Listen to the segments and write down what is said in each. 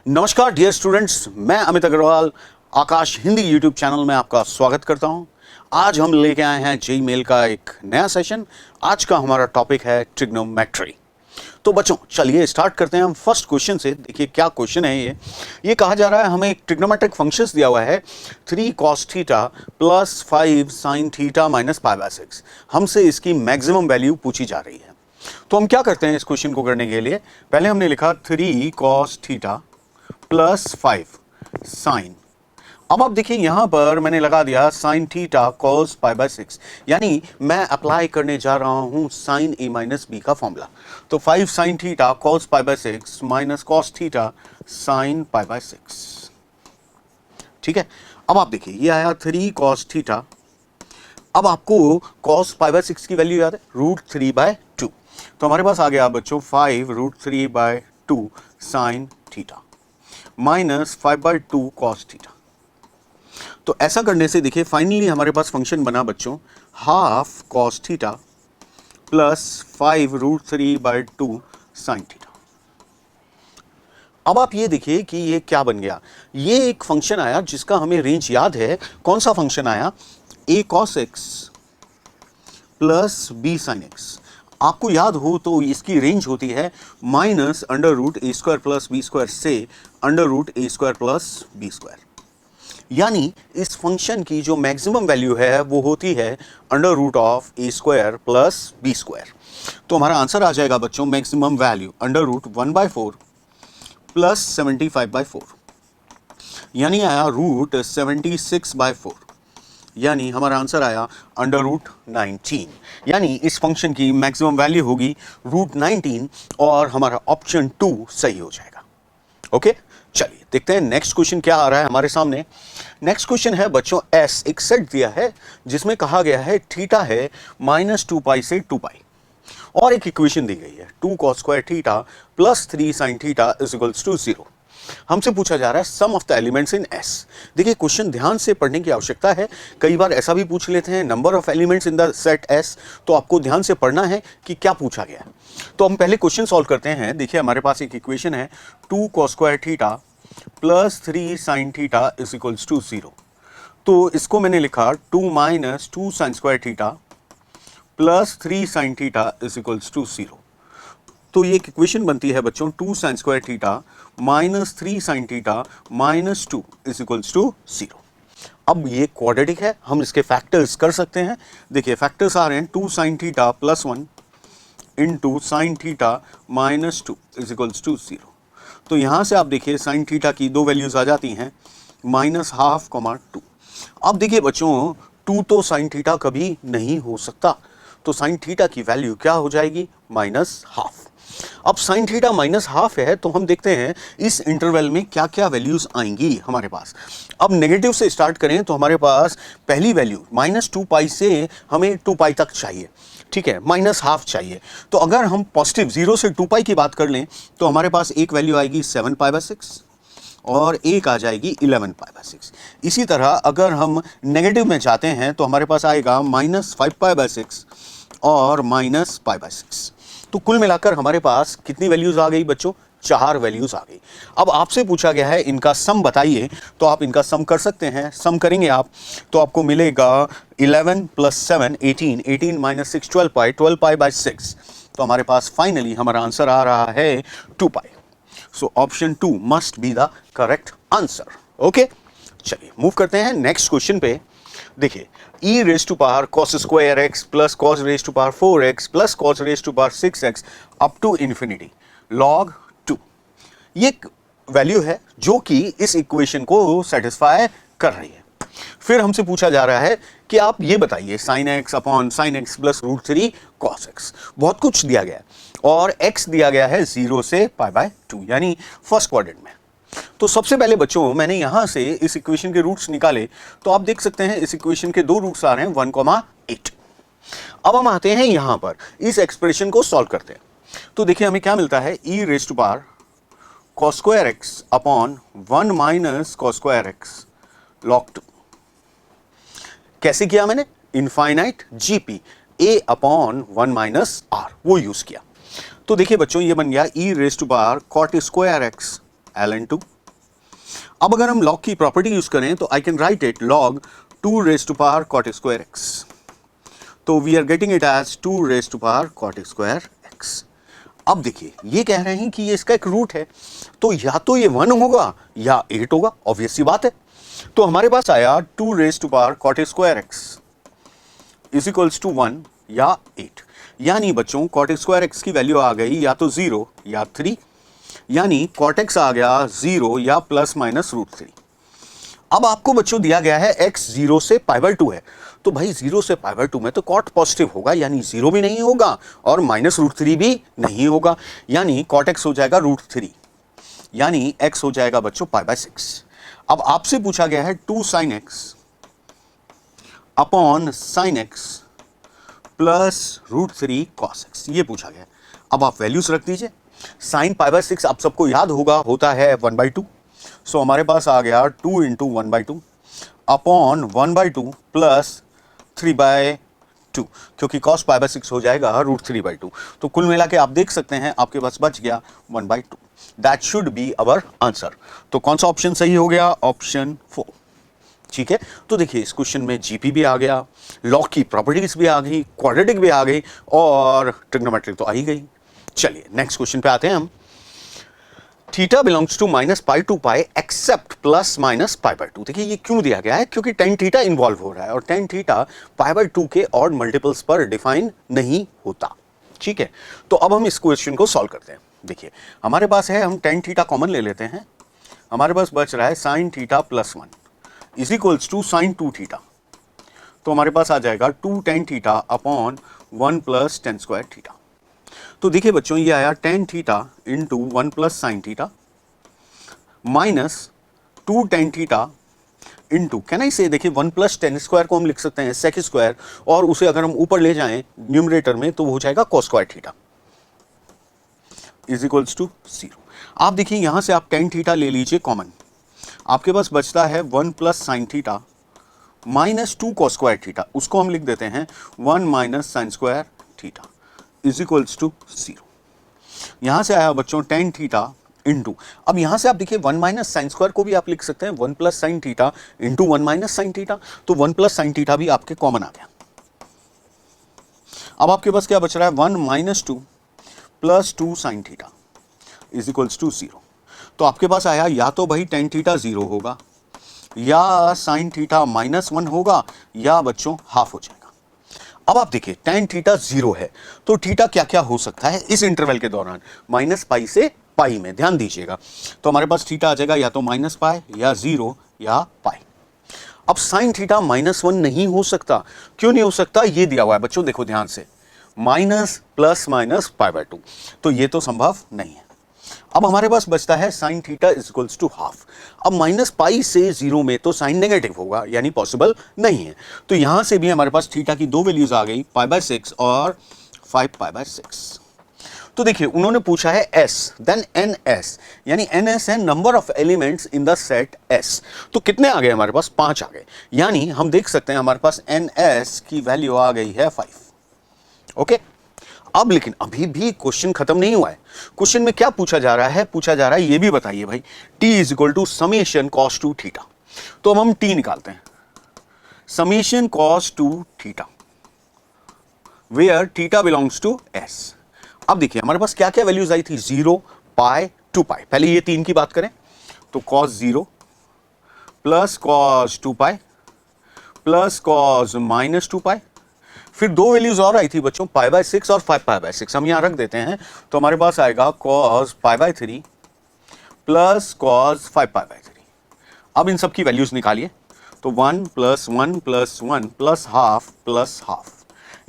नमस्कार dear students, मैं अमित अग्रवाल आकाश Hindi YouTube channel में आपका स्वागत करता हूं। आज हम लेके आए हैं जेईई मेल का एक नया सेशन। आज का हमारा टॉपिक है ट्रिग्नोमेट्री। तो बच्चों चलिए स्टार्ट करते हैं हम फर्स्ट क्वेश्चन से। देखिए क्या क्वेश्चन है ये कहा जा रहा है हमें एक ट्रिग्नोमेट्रिक फंक्शंस दिया हुआ है 3 cos theta plus 5 sin theta minus π/6। हमसे इसकी मैक्सिमम वैल्यू पूछी जा रही है। तो हम क्या करते हैं इस क्वेश्चन को करने के लिए, पहले हमने लिखा 3 cos थीटा प्लस 5 साइन। अब आप देखिए यहां पर मैंने लगा दिया साइन थीटा cos π/6, यानी मैं अप्लाई करने जा रहा हूं साइन ए माइनस बी का फॉर्मूला। तो 5 sine theta cos π/6 minus cos theta sine π/6। ठीक है, अब आप देखिए ये आया 3 cos थीटा। अब आपको cos π/6 की वैल्यू याद है √3/2। तो हमारे पास आ गया बच्चों 5 √3/2 sign theta minus 5/2 cos theta. तो ऐसा करने से देखिए फाइनली हमारे पास फंक्शन बना बच्चों half cos theta plus 5 √3/2 sine theta. अब आप ये देखिए कि ये क्या बन गया, ये एक फंक्शन आया जिसका हमें रेंज याद है। कौन सा फंक्शन आया, a cos x plus b sin x। आपको याद हो तो इसकी रेंज होती है माइनस √a² प्लस b² से √a² प्लस b²। यानी इस फंक्शन की जो मैक्सिमम वैल्यू है वो होती है √a² प्लस b²। तो हमारा आंसर आ जाएगा बच्चों मैक्सिमम वैल्यू √1/4 प्लस 75/4, यानी आया √76/4, यानी हमारा आंसर आया √19। यानी इस फंक्शन की मैक्सिमम वैल्यू होगी √19 और हमारा ऑप्शन 2 सही हो जाएगा। ओके, चलिए देखते हैं नेक्स्ट क्वेश्चन क्या आ रहा है हमारे सामने। नेक्स्ट क्वेश्चन है बच्चों एस, एक सेट दिया है जिसमें कहा गया है थीटा है -2π से 2π और एक इक्वेशन दी गई है 2 cos² theta plus 3 sin theta is equals to 0। हमसे पूछा जा रहा है sum of the elements in S. देखिए क्वेश्चन ध्यान से पढ़ने की आवश्यकता है, कई बार ऐसा भी पूछ लेते हैं number of elements in the set S, तो आपको ध्यान से पढ़ना है कि क्या पूछा गया है। तो हम पहले क्वेश्चन सॉल्व करते हैं। देखिए हमारे पास एक इक्वेशन है 2 cos² theta plus 3 sin theta is equals to 0। तो इसको मैंने लिखा 2 - 2 sin² theta plus 3 sin theta is equals to 0। तो ये एक इक्वेशन बनती है बच्चों 2 sin² theta minus 3 sin theta minus 2 is equals to 0। अब ये क्वाड्रेटिक है, हम इसके फैक्टर्स कर सकते हैं। देखिए फैक्टर्स आ रहे हैं 2 sin theta plus 1 into sine theta minus 2 is equals to 0। तो यहाँ से आप देखिए साइन थीटा की दो वैल्यूज आ जाती हैं -½ 2। अब देखिए बच्चों 2 तो साइन थीटा कभी नहीं हो सकता, तो साइन थीटा की वैल्यू क्या हो जाएगी -½ अब साइन थीटा -½ है तो हम देखते हैं इस इंटरवल में क्या क्या वैल्यूज आएंगी हमारे पास। अब नेगेटिव से स्टार्ट करें तो हमारे पास पहली वैल्यु -2π से हमें 2π तक चाहिए, ठीक है, -½ चाहिए। तो अगर हम पॉजिटिव 0 से 2π की बात कर लें तो हमारे पास एक वैल्यू आएगी 7π/6 और एक आ जाएगी 11π/6। इसी तरह अगर हम नेगेटिव में जाते हैं तो हमारे पास आएगा -5π/6 और -π/6। तो कुल मिलाकर हमारे पास कितनी वैल्यूज आ गई बच्चों, 4 वैल्यूज आ गई। अब आपसे पूछा गया है इनका सम बताइए, तो आप इनका सम कर सकते हैं। सम करेंगे आप तो आपको मिलेगा 11 + 7 18, 18 - 6 12π, 12π/6। तो हमारे पास फाइनली हमारा आंसर आ रहा है 2π। So option 2 must be the correct answer. Okay, चलिए मूव करते हैं नेक्स्ट क्वेश्चन पे। देखिए e⁻ cos² x plus cos⁻4 4x plus cos⁻6 6x up to infinity log 2, ये वैल्यू है जो कि इस इक्वेशन को सेटिस्फाई कर रही है। फिर हमसे पूछा जा रहा है कि आप ये बताइए sin x upon sin x plus √3 cos x। बहुत कुछ दिया गया है और x दिया गया है 0 से π/2 यानी फर्स्ट क्वाड्रेंट में। तो सबसे पहले बच्चों मैंने यहां से इस इक्वेशन के रूट्स निकाले, तो आप देख सकते हैं इस इक्वेशन के दो रूट्स आ रहे हैं 1,8। अब हम आते हैं यहां पर इस एक्सप्रेशन को सॉल्व करते हैं। तो देखिए हमें क्या मिलता है e⁻ cos² x upon 1 - cos² x log 2। कैसे किया मैंने, infinite GP a upon 1 - r वो यूज किया। तो देखिए बच्चों ये बन गया e⁻ cot² x ln 2 अब अगर हम log की प्रॉपर्टी यूज करें तो I can write it log 2 raised to power cot square x, तो we are getting it as 2 raised to power cot square x। अब देखिए ये कह रहे हैं कि ये इसका एक रूट है, तो या तो ये 1 होगा या 8 होगा, ऑब्वियस सी बात है। तो हमारे पास आया 2 raised to power cot square x is equals to 1 या 8, यानी बच्चों cot square x की वैल्यू आ गई या तो 0 या 3, यानी cot x आ गया 0 या प्लस माइनस √3। अब आपको बच्चों दिया गया है x 0 से π/2 है, तो भाई 0 से π/2 में तो cot पॉजिटिव होगा, यानी 0 भी नहीं होगा और माइनस √3 भी नहीं होगा, यानी cot x हो जाएगा √3, यानी x हो जाएगा बच्चों π/6। अब आपसे पूछा गया है 2 sin x upon sin x plus √3 cos x, ये पूछा गया। अब आप वैल्यूज रख दीजिए। sin π/6 आप सबको याद होगा होता है 1/2, सो हमारे पास आ गया 2 इंटू 1/2 अपॉन 1/2 प्लस 3/2, क्योंकि cos π/6 हो जाएगा √3/2। तो कुल मिला के आप देख सकते हैं आपके पास बच गया 1/2। That should be our answer. तो कौन सा ऑप्शन सही हो गया? ऑप्शन 4। ठीक है, तो देखिए इस क्वेश्चन में जीपी भी आ गया, लॉग की प्रॉपर्टीज भी आ गई, क्वाड्रेटिक भी आ गई और ट्रिग्नोमेट्रिक तो आ ही गई। चलिए नेक्स्ट क्वेश्चन पे आते हैं हम। Theta belongs to -π to π except plus minus π/2। देखिए ये क्यों दिया गया है? क्योंकि tan थीटा इन्वॉल्व हो रहा है और tan थीटा π/2 के ऑड मल्टीपल्स पर डिफाइन नहीं होता। ठीक है, तो अब हम इस क्वेश्चन को सॉल्व करते हैं। देखिए हमारे पास है, हम tan थीटा कॉमन ले लेते हैं, हमारे पास बच रहा है sin theta plus 1 is equals to sin 2 theta. तो हमारे पास आ जाएगा 2 tan theta upon 1 plus tan square theta. तो देखिए बच्चों ये आया tan theta into 1 plus sine theta minus 2 tan theta into, can I say, देखिए 1 प्लस tan स्क्वायर को हम लिख सकते हैं sec स्क्वायर, और उसे अगर हम ऊपर ले जाएं न्यूमरेटर में तो वो हो जाएगा cos square theta is equals to 0। आप देखिए यहां से आप tan थीटा ले लीजिए कॉमन, आपके पास बचता है 1 plus sine theta minus 2 cos square theta, उसको हम लिख देते हैं 1 minus sine square theta is equals to 0। यहां से आया बच्चों tan थीटा इंटू, अब यहां से आप देखिए 1 माइनस साइन स्क्वायर को भी आप लिख सकते हैं 1 plus sine theta into 1 minus sine theta, तो 1 प्लस साइन थीटा भी आपके कॉमन आ गया। अब आपके पास क्या बच रहा है? 1 minus 2 plus 2 sine theta is equals to 0। तो आपके पास आया या तो भाई tan थीटा 0 होगा या साइन थीटा -1 होगा या बच्चों हाफ हो जाएगा। अब आप देखिए tan थीटा 0 है तो थीटा क्या क्या हो सकता है इस इंटरवल के दौरान? -π से पाई में, ध्यान दीजिएगा। तो हमारे पास थीटा आ जाएगा या तो -π या 0 या पाई। अब साइन थीटा -1 नहीं हो सकता, क्यों नहीं हो सकता? ये दिया हुआ है बच्चों, देखो ध्यान से, माइनस प्लस माइनस π/2, तो ये तो संभव नहीं है। अब हमारे पास बचता है sine theta is equals to half. अब -π से 0 में तो साइन नेगेटिव होगा, यानी पॉसिबल नहीं है। तो यहां से भी हमारे पास थीटा की दो वैल्यूज आ गई, π/6 और 5π/6। तो देखिए उन्होंने पूछा है s देन ns, यानी ns है number of elements in the set s। तो कितने आ गए हमारे पास? 5 आ गए, यानी हम देख सकते हैं हमारे पास ns की वैल्यू आ गई है 5। ओके, अब लेकिन अभी भी क्वेश्चन खत्म नहीं हुआ है। क्वेश्चन में क्या पूछा जा रहा है? पूछा जा रहा है ये भी बताइए भाई, t is equal to summation cos 2 theta. तो अब हम t निकालते हैं, summation cos 2 theta where theta belongs to s। अब देखिए हमारे पास क्या क्या वैल्यूज आई थी? 0, π, 2π। पहले ये 3 की बात करें तो cos 0 plus cos 2π plus cos minus 2π, फिर दो वैल्यूज और आई थी बच्चों, π/6 और 5π/6, हम यहां रख देते हैं। तो हमारे पास आएगा cos π/3 प्लस cos 5π/3। अब इन सब की वैल्यूज निकालिए, तो 1 plus 1 plus 1 plus half plus half,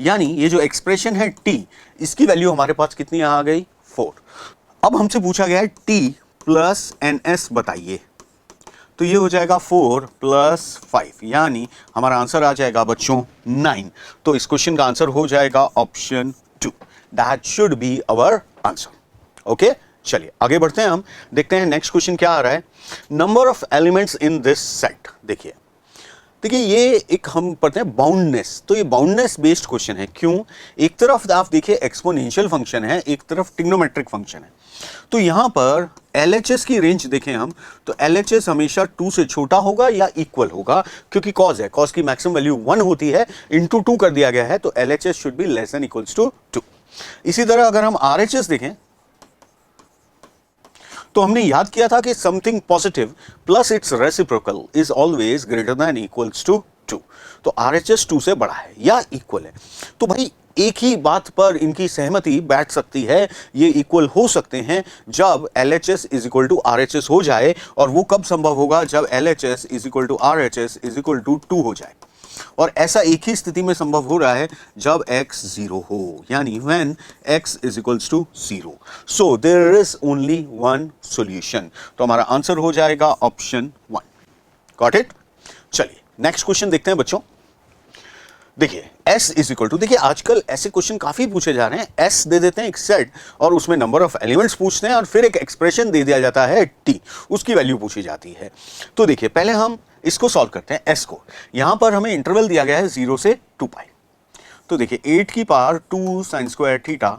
यानी ये जो एक्सप्रेशन है t, इसकी वैल्यू हमारे पास कितनी आ गई? 4। अब हमसे पूछा गया है t प्लस ns बताइए, तो ये हो जाएगा 4 प्लस 5, यानी हमारा आंसर आ जाएगा बच्चों 9। तो इस क्वेश्चन का आंसर हो जाएगा option 2। That should be our answer. Okay, चलिए आगे बढ़ते हैं, हम देखते हैं नेक्स्ट क्वेश्चन क्या आ रहा है। Number of elements in this set. देखिए ये एक हम पढ़ते हैं बाउंडनेस, तो ये बाउंडनेस बेस्ड क्वेश्चन है। क्यों? एक तरफ आप देखिए एक्सपोनेंशियल फंक्शन है, एक तरफ ट्रिग्नोमेट्रिक फंक्शन है। तो यहां पर LHS की रेंज देखें हम तो LHS हमेशा 2 से छोटा होगा या इक्वल होगा, क्योंकि कॉज है, कॉज की मैक्सिमम वैल्यू 1 होती है, इंटू 2 कर दिया गया है, तो LHS should be less than equals to 2। इसी तरह अगर हम RHS देखें तो हमने याद किया था कि something positive plus its reciprocal is always greater than equals to 2। तो RHS 2 से बड़ा है या इक्वल है। तो भाई एक ही बात पर इनकी सहमति बैठ सकती है, ये इक्वल हो सकते हैं जब LHS is equal to RHS हो जाए, और वो कब संभव होगा, जब LHS is equal to RHS is equal to 2 हो जाए। और ऐसा एक ही स्थिति में संभव हो रहा है जब x 0 हो, यानी when x is equals to 0। So there is only one solution। तो हमारा आंसर हो जाएगा ऑप्शन 1। Got it? चलिए नेक्स्ट क्वेश्चन देखते हैं बच्चों। देखिए s इज इक्वल टू, देखिए आजकल ऐसे क्वेश्चन काफी पूछे जा रहे हैं। s दे देते हैं एक सेट और उसमें नंबर ऑफ एलिमेंट्स पूछते हैं और फिर एक एक्सप्रेशन दे दिया जाता है t, उसकी वैल्यू पूछी जाती है। तो देखिए पहले हम इसको सॉल्व करते हैं s को। यहां पर हमें इंटरवल दिया गया है 0 से 2 पाई। तो देखिए 8 की power 2 sine square theta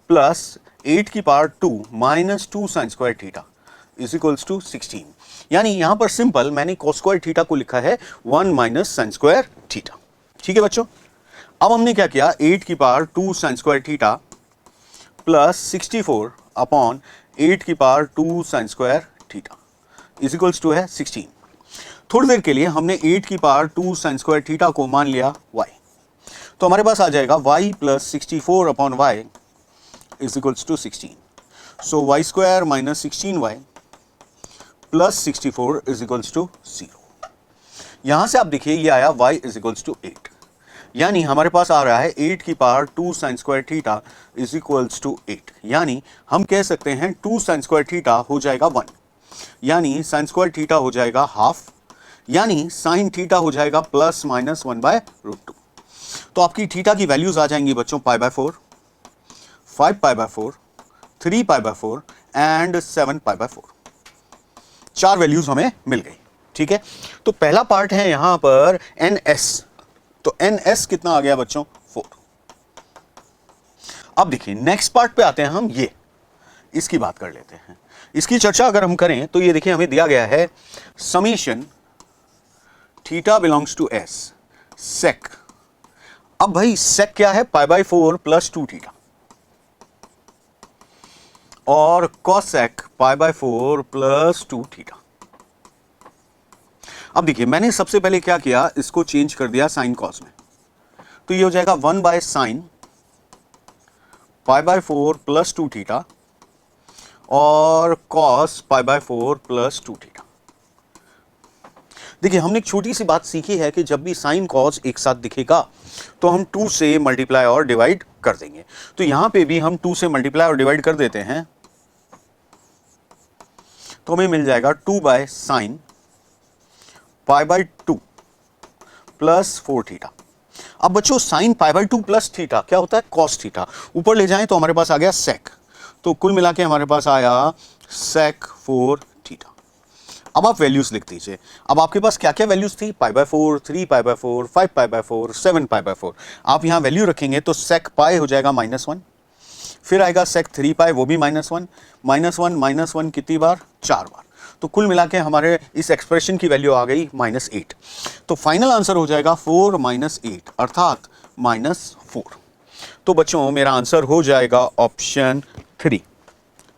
plus 8 की power 2 minus 2 sine square theta is equals to 16। यानी यहां पर सिंपल मैंने cos स्क्वायर थीटा को लिखा है 1 माइनस साइन स्क्वायर थीटा। ठीक है बच्चों, अब हमने क्या किया, 8 की power 2 sine square theta plus 64 upon 8 की power 2 sine square theta is equals to है 16। थोड़ी देर के लिए हमने 8 की पावर 2 साइन स्क्वायर थीटा को मान लिया y, तो हमारे पास आ जाएगा y plus 64 upon y is equals to 16। So y square minus 16y plus 64 is equals to 0। यहां से आप देखिए ये आया y इज इक्वल्स टू 8, यानी हमारे पास आ रहा है 8 की power 2 sine square theta is equals to 8। यानी हम कह सकते हैं 2 साइन स्क्वायर थीटा हो जाएगा 1, यानी साइन स्क्वायर थीटा हो जाएगा हाफ, यानी साइन थीटा हो जाएगा प्लस माइनस 1/√2। तो आपकी थीटा की वैल्यूज आ जाएंगी बच्चों π/4, 5π/4, 3π/4 एंड 7π/4। 4 वैल्यूज हमें मिल गई। ठीक है, तो पहला पार्ट है यहां पर NS, तो NS कितना आ गया बच्चों 4। अब देखिए नेक्स्ट पार्ट पे आते हैं हम, ये इसकी बात कर लेते हैं। इसकी चर्चा अगर हम करें तो ये देखिए हमें दिया गया है summation theta belongs to S sec। अब भाई sec क्या है, π/4 प्लस 2 थीटा और cosec π/4 प्लस 2 थीटा। अब देखिए मैंने सबसे पहले क्या किया, इसको चेंज कर दिया साइन कॉस में, तो ये हो जाएगा 1/sin π/4 प्लस 2 थीटा और cos π/4 प्लस 2 थीटा। देखिए हमने एक छोटी सी बात सीखी है कि जब भी साइन कॉस एक साथ दिखेगा तो हम 2 से मल्टीप्लाई और डिवाइड कर देंगे। तो यहां पे भी हम 2 से मल्टीप्लाई और डिवाइड कर देते हैं, तो हमें मिल जाएगा 2/sin π/2 प्लस 4 थीटा। अब बच्चों साइन π/2 प्लस थीटा क्या होता है, cos थीटा। ऊपर ले जाएं तो हमारे पास आ गया sec, तो कुल मिला के हमारे पास आया sec 4 थीटा। अब आप वैल्यूज लिख दीजिए। अब आपके पास क्या क्या वैल्यूज थी, π/4, 3π/4, 5π/4, 7π/4। आप यहां वैल्यू रखेंगे तो sec पाई हो जाएगा -1, फिर आएगा sec 3 पाई, वो भी -1, -1 कितनी बार, 4 बार। तो कुल मिला के हमारे इस एक्सप्रेशन की वैल्यू आ गई -8। तो फाइनल आंसर हो जाएगा 4 - 8 अर्थात -4। तो बच्चों मेरा आंसर हो जाएगा ऑप्शन 3।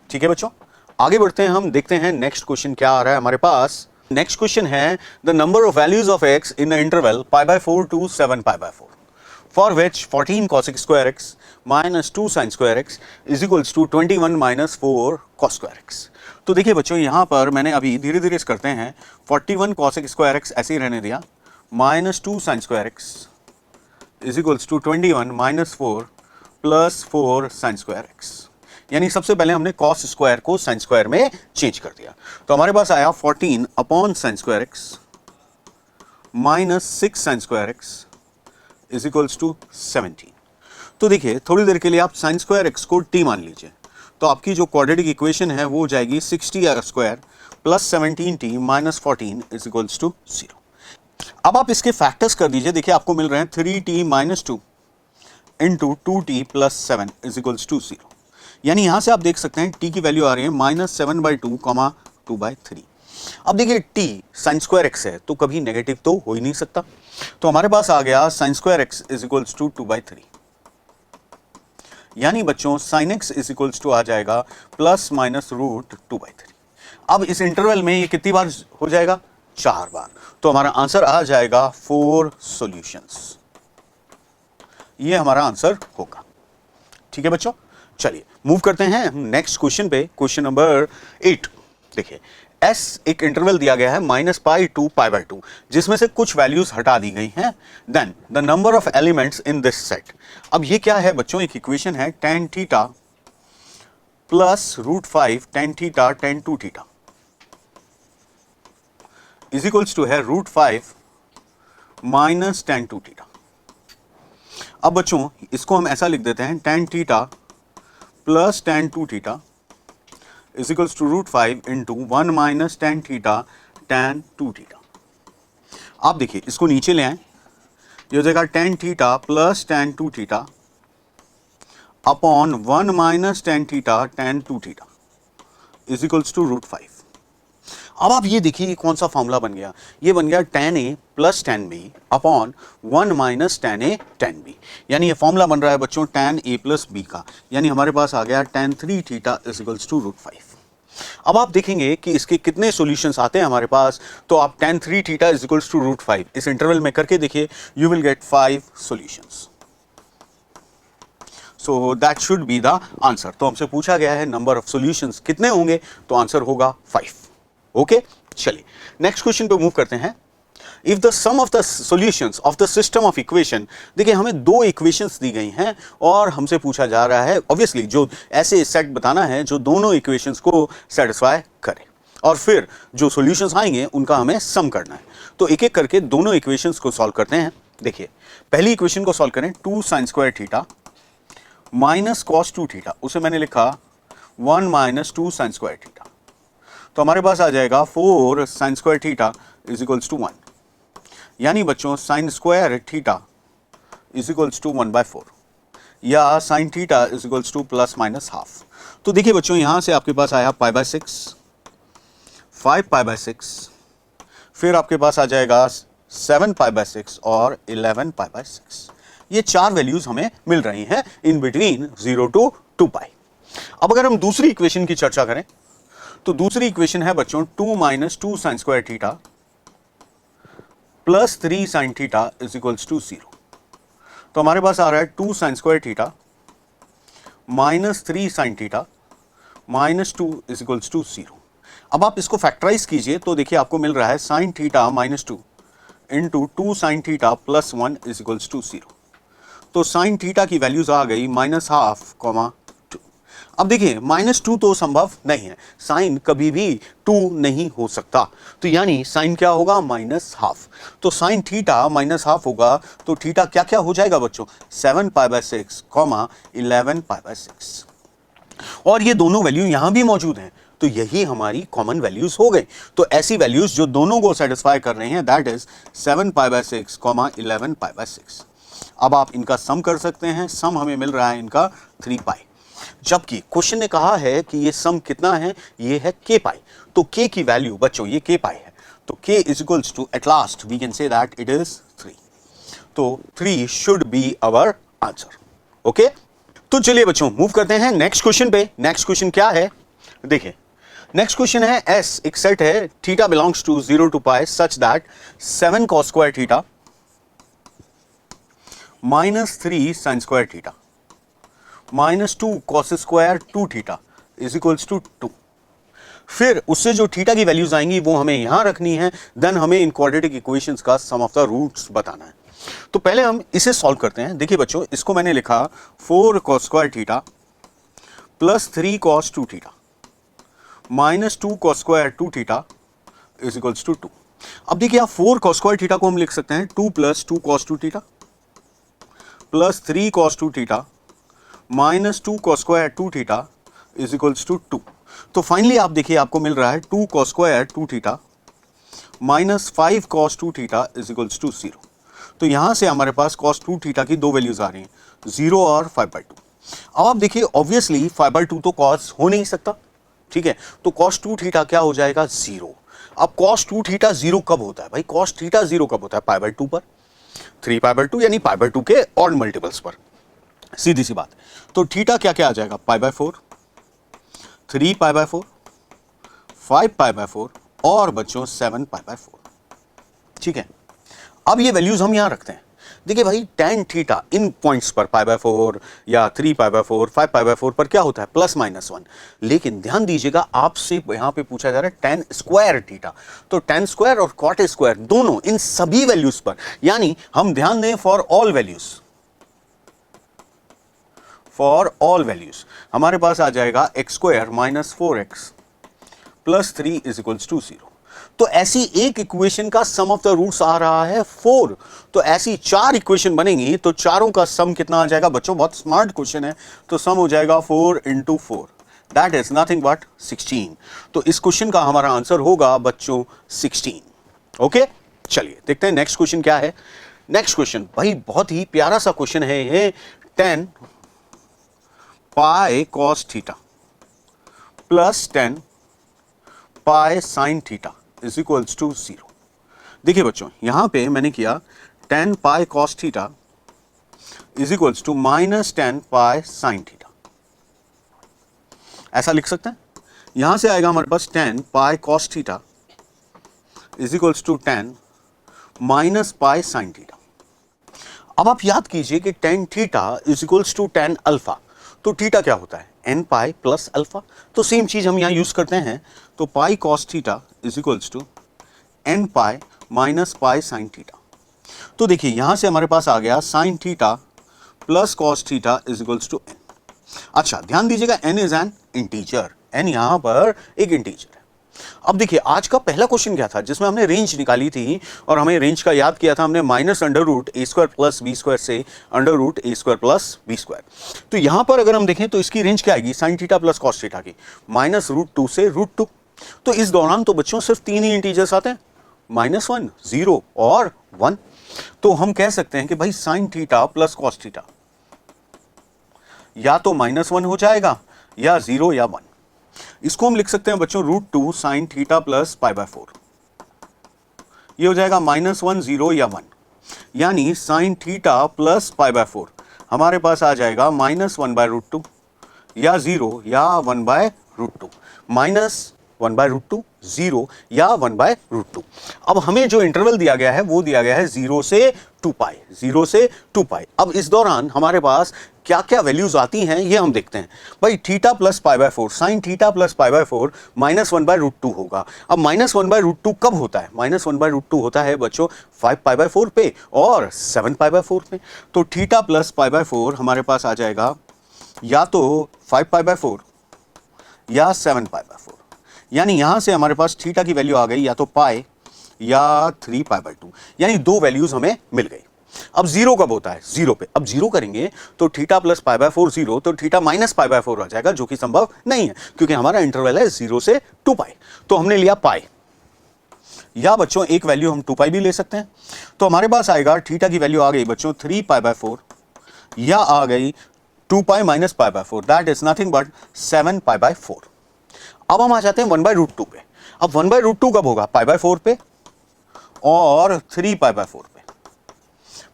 ठीक है बच्चों, आगे बढ़ते हैं, हम देखते हैं नेक्स्ट क्वेश्चन क्या आ रहा है हमारे पास। नेक्स्ट क्वेश्चन है the number of values of x in the interval π/4 to 7π/4 for which 14 cosec square x minus 2 sin square x is equals to 21 minus 4 cos square x। तो देखिए बच्चों यहां पर मैंने अभी धीरे धीरे करते हैं, 41 cosec square x ऐसे ही रहने दिया, minus 2 sin square x is equals to 21 minus 4 plus 4 sin square x। यानी सबसे पहले हमने cos स्क्वायर को sin स्क्वायर में चेंज कर दिया, तो हमारे पास आया 14 upon sin square x minus 6 sin square x is equals to 17। तो देखिए थोड़ी देर के लिए आप sin स्क्वायर x को t मान लीजिए, तो आपकी जो क्वाड्रेटिक इक्वेशन है वो हो जाएगी 60r square plus 17t minus 14 is equals to 0। अब आप इसके फैक्टर्स कर दीजिए, देखिए आपको मिल रहे हैं 3t minus 2 into 2t plus 7 is equals to 0। यानी यहां से आप देख सकते हैं t की वैल्यू आ रही है -7/2, 2/3। अब देखिए t साइन स्क्वायर x है तो कभी नेगेटिव तो हो ही नहीं सकता, तो हमारे पास आ गया sine square x is equals to 2/3। यानी बच्चों sine x is equals to आ जाएगा ±√2/3। अब इस इंटरवल में ये कितनी बार हो जाएगा? 4 बार। तो हमारा आंसर आ जाएगा 4 सॉल्यूशंस। ये हमारा आंसर होगा। ठीक है बच्चों, चलिए मूव करते हैं नेक्स्ट क्वेश्चन पे, क्वेश्चन नंबर 8। देखिए s एक इंटरवल दिया गया है -π to π/2, जिसमें से कुछ वैल्यूज हटा दी गई हैं। Then the number of elements in this set. अब ये क्या है बच्चों? एक इक्वेशन है tan theta plus √5 tan theta tan 2 theta is equals to है √5 माइनस tan 2 थीटा। अब बच्चों इसको हम ऐसा लिख देते हैं tan theta plus tan 2 theta is equals to √5 into 1 minus tan theta tan 2 theta. आप देखिए इसको नीचे ले आए, ये हो जाएगा tan theta plus tan 2 theta upon 1 minus tan theta tan 2 theta is equals to √5। अब आप ये देखिए कौन सा फॉर्मूला बन गया? ये बन गया tan a plus tan b upon 1 minus tan a tan b। यानी ये फॉर्मूला बन रहा है बच्चों tan a प्लस b का, यानी हमारे पास आ गया tan 3 theta is equals to √5। अब आप देखेंगे कि इसके कितने सॉल्यूशंस आते हैं हमारे पास, तो आप tan 3 theta is equals to √5 इस इंटरवल में करके देखिए, you will get 5 solutions. So that should be the answer. तो हमसे पूछा गया है नंबर ऑफ सॉल्यूशंस कितने होंगे, तो आंसर होगा 5। ओके, चलिए नेक्स्ट क्वेश्चन पे मूव करते हैं। If the sum of the solutions of the system of equation, देखिए हमें 2 इक्वेशंस दी गई हैं और हमसे पूछा जा रहा है ऑब्वियसली जो ऐसे सेट बताना है जो दोनों इक्वेशंस को सेटिस्फाई करे, और फिर जो सॉल्यूशंस आएंगे उनका हमें सम करना है। तो एक एक करके दोनों इक्वेशंस को सॉल्व करते हैं। देखिए पहली इक्वेशन को सॉल्व करें, 2 sin square theta minus cos 2 theta, उसे मैंने लिखा 1 माइनस 2 sin स्क्वायर थीटा। तो हमारे पास आ जाएगा 4 sin square theta is equals to 1। यानी बच्चों sin square theta is equals to 1/4 या sin theta is equals to plus minus half. तो देखिए बच्चों यहां से आपके पास आया π/6, 5π/6, फिर आपके पास आ जाएगा 7π/6 और 11π/6। ये 4 वैल्यूज हमें मिल रही हैं इन बिटवीन 0 to 2π। अब अगर हम दूसरी इक्वेशन की चर्चा करें, तो दूसरी इक्वेशन है बच्चों 2 minus 2 sin square theta plus 3 sin theta is equals to 0। तो हमारे पास आ रहा है 2 sin square theta minus 3 sin theta minus 2 is equals to 0। अब आप इसको फैक्टराइज कीजिए तो देखिए आपको मिल रहा है sin theta minus 2 into 2 sin theta plus 1 is equals to 0। तो sin थीटा की वैल्यूज आ गई -½ 2। अब देखिए -2 तो संभव नहीं है, साइन कभी भी 2 नहीं हो सकता, तो यानी साइन क्या होगा? -½ तो साइन थीटा -½ होगा, तो थीटा क्या क्या हो जाएगा बच्चों? 7π/6, 11π/6। और ये दोनों वैल्यू यहां भी मौजूद हैं, तो यही हमारी कॉमन वैल्यूज हो गई। तो ऐसी वैल्यूज जो दोनों को सेटिस्फाई कर रही हैं, दैट इज 7π/6, 11π/6। अब आप इनका सम कर सकते हैं, सम हमें मिल रहा है इनका 3π। जबकि क्वेश्चन ने कहा है कि ये सम कितना है, ये है kπ। तो k की वैल्यू बच्चों ये kπ है, तो k is equals to at last we can say that it is 3। तो 3 should be our answer. Okay, तो चलिए बच्चों मूव करते हैं नेक्स्ट क्वेश्चन पे। नेक्स्ट क्वेश्चन क्या है? देखिए नेक्स्ट क्वेश्चन है S एक सेट है, theta belongs to 0 to π such that 7 cos square theta minus 3 sin square theta minus 2 cos square 2 theta is equals to 2। फिर उससे जो थीटा की वैल्यूज आएंगी वो हमें यहां रखनी है, देन हमें इन क्वाड्रेटिक इक्वेशंस का सम ऑफ द रूट्स बताना है। तो पहले हम इसे सॉल्व करते हैं। देखिए बच्चों इसको मैंने लिखा 4 cos square theta plus 3 cos 2 theta minus 2 cos square 2 theta is equals to 2। अब देखिए आप 4 cos स्क्वायर थीटा को हम लिख सकते हैं 2 plus 2 cos 2 theta plus 3 cos 2 theta minus 2 cos square 2 theta is equals to 2। तो फाइनली आप देखिए आपको मिल रहा है 2 cos square 2 theta minus 5 cos 2 theta is equals to 0। तो यहां से हमारे पास cos 2 थीटा की दो वैल्यूज आ रही हैं, 0 और 5/2। अब आप देखिए ऑब्वियसली 5/2 तो कॉस हो नहीं सकता, ठीक है, तो cos 2 थीटा क्या हो जाएगा 0। अब cos 2 थीटा 0 कब होता है भाई, cos थीटा 0 कब होता है, π/2 पर, 3π/2 यानी π/2 के ऑड मल्टीपल्स पर, सीधी सी बात। तो थीटा क्या क्या आ जाएगा, π/4, 3π/4, 5π/4 और बच्चों 7π/4, ठीक है। अब ये वैल्यूज हम यहां रखते हैं। देखिए भाई tan थीटा इन पॉइंट्स पर π/4 या 3π/4 5π/4 पर क्या होता है ±1, लेकिन ध्यान दीजिएगा आपसे यहां पे पूछा जा रहा है tan स्क्वायर थीटा, तो tan स्क्वायर और cot स्क्वायर दोनों इन सभी वैल्यूज पर, यानी हम ध्यान दें फॉर ऑल वैल्यूज हमारे पास आ जाएगा x² - 4x + 3 = 0। तो ऐसी एक इक्वेशन का सम ऑफ द रूट्स आ रहा है 4, तो ऐसी 4 इक्वेशन बनेंगी, तो चारों का सम कितना आ जाएगा बच्चों, बहुत स्मार्ट क्वेश्चन है, तो सम हो जाएगा 4 × 4, दैट इज नथिंग बट 16। तो इस क्वेश्चन का हमारा आंसर होगा बच्चों 16। ओके, चलिए देखते हैं नेक्स्ट क्वेश्चन क्या है। नेक्स्ट क्वेश्चन भाई बहुत ही प्यारा सा क्वेश्चन है ये, 10 pi cos theta plus 10 pi sin theta is equals to 0। देखिए बच्चों यहां पे मैंने किया 10 pi cos theta is equals to -10 pi sin theta, ऐसा लिख सकते हैं। यहां से आएगा हमारे पास 10 pi cos theta is equals to 10 - pi sin theta. अब आप याद कीजिए कि tan theta is equals to tan alpha, तो थीटा क्या होता है n पाई प्लस अल्फा, तो सेम चीज हम यहां यूज करते हैं, तो pi cos theta is equals to n pi - pi sin theta. तो देखिए यहां से हमारे पास आ गया sin theta plus cos theta is equals to n। अच्छा ध्यान दीजिएगा n is an integer, n यहां पर एक इंटीजर है। अब देखिए आज का पहला क्वेश्चन क्या था जिसमें हमने रेंज निकाली थी और हमें रेंज का याद किया था हमने -√a² + b² से √a² + b²। तो यहां पर अगर हम देखें तो इसकी रेंज क्या आएगी sin theta plus cos theta की, -√2 से √2। तो इस दौरान तो बच्चों सिर्फ 3 ही इंटीजर्स आते हैं, -1, 0 और 1। तो हम कह सकते हैं कि भाई sin theta plus cos theta या तो -1 हो जाएगा या 0 या 1। इसको हम लिख सकते हैं बच्चों √2 sin थीटा प्लस π/4, ये हो जाएगा -1, 0 या 1, यानी sin थीटा प्लस π/4 हमारे पास आ जाएगा -1/√2 या 0 या 1/√2, -1/√2, 0 या 1/√2। अब हमें जो इंटरवल दिया गया है वो दिया गया है 0 से 2π, 0 से 2π। अब इस दौरान हमारे पास क्या क्या वैल्यूज आती हैं ये हम देखते हैं। भाई theta plus π/4 sin theta plus π/4 -1/√2 होगा। अब -1/√2 कब होता है, -1/√2 होता है बच्चों 5π/4 पे और 7π/4 पे। तो थीटा प्लस π/4 हमारे पास आ जाएगा या तो 5π/4 या 7π/4, यानी यहां से हमारे पास थीटा की वैल्यू आ गई या तो पाई या 3π/2, यानी दो वैल्यूज हमें मिल गई। अब 0 कब होता है, 0 पे। अब 0 करेंगे तो थीटा प्लस π/4 0, तो थीटा माइनस π/4 आ जाएगा, जो कि संभव नहीं है क्योंकि हमारा इंटरवल है 0 से 2π। तो हमने लिया पाई, या बच्चों एक वैल्यू हम 2π भी ले सकते हैं। तो हमारे पास आएगा थीटा की वैल्यू आ गई बच्चों 3π/4 या आ गई 2π - π/4, दैट इज नथिंग बट 7π/4। अब हम आ जाते हैं 1/√2 पे। अब 1/√2 कब होगा, π/4 पे और 3π/4 पे,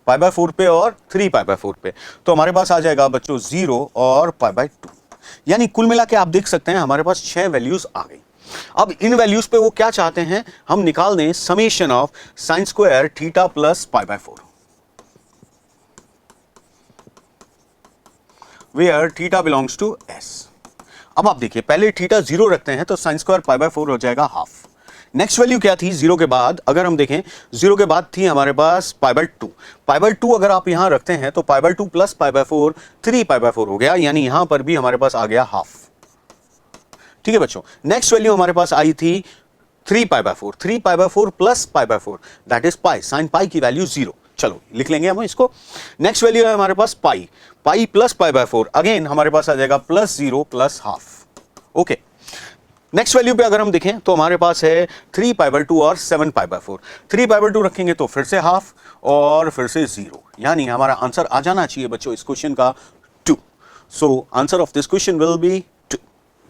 π/4 पे और 3π/4 पे। तो हमारे पास आ जाएगा बच्चों 0 और π/2, यानी कुल मिला के आप देख सकते हैं हमारे पास 6 वैल्यूज आ गई। अब इन वैल्यूज पे वो क्या चाहते हैं, हम निकाल दें summation of sin² theta plus π/4, where theta belongs to s। अब आप देखिए पहले थीटा 0 रखते हैं तो sin² π/4 हो जाएगा हाफ। नेक्स्ट वैल्यू क्या थी 0 के बाद, अगर हम देखें 0 के बाद थी हमारे पास π/2। π/2 अगर आप यहां रखते हैं तो π/2 प्लस π/4 3π/4 हो गया, यानी यहां पर भी हमारे पास आ गया हाफ। ठीक है बच्चों, नेक्स्ट वैल्यू हमारे पास आई थी 3π/4, 3π/4 plus π/4 that is pi, sin pi की वैल्यू 0। चलो लिख लेंगे हम इसको। नेक्स्ट वैल्यू है हमारे पास पाई, पाई प्लस π/4, अगेन हमारे पास आ जाएगा +0 plus half. Okay, next value पे अगर हम देखें तो हमारे पास है 3π/2 और 7π/4। 3π/2 रखेंगे तो फिर से हाफ और फिर से 0, यानी हमारा आंसर आ जाना चाहिए बच्चों इस क्वेश्चन का 2। So answer of this question will be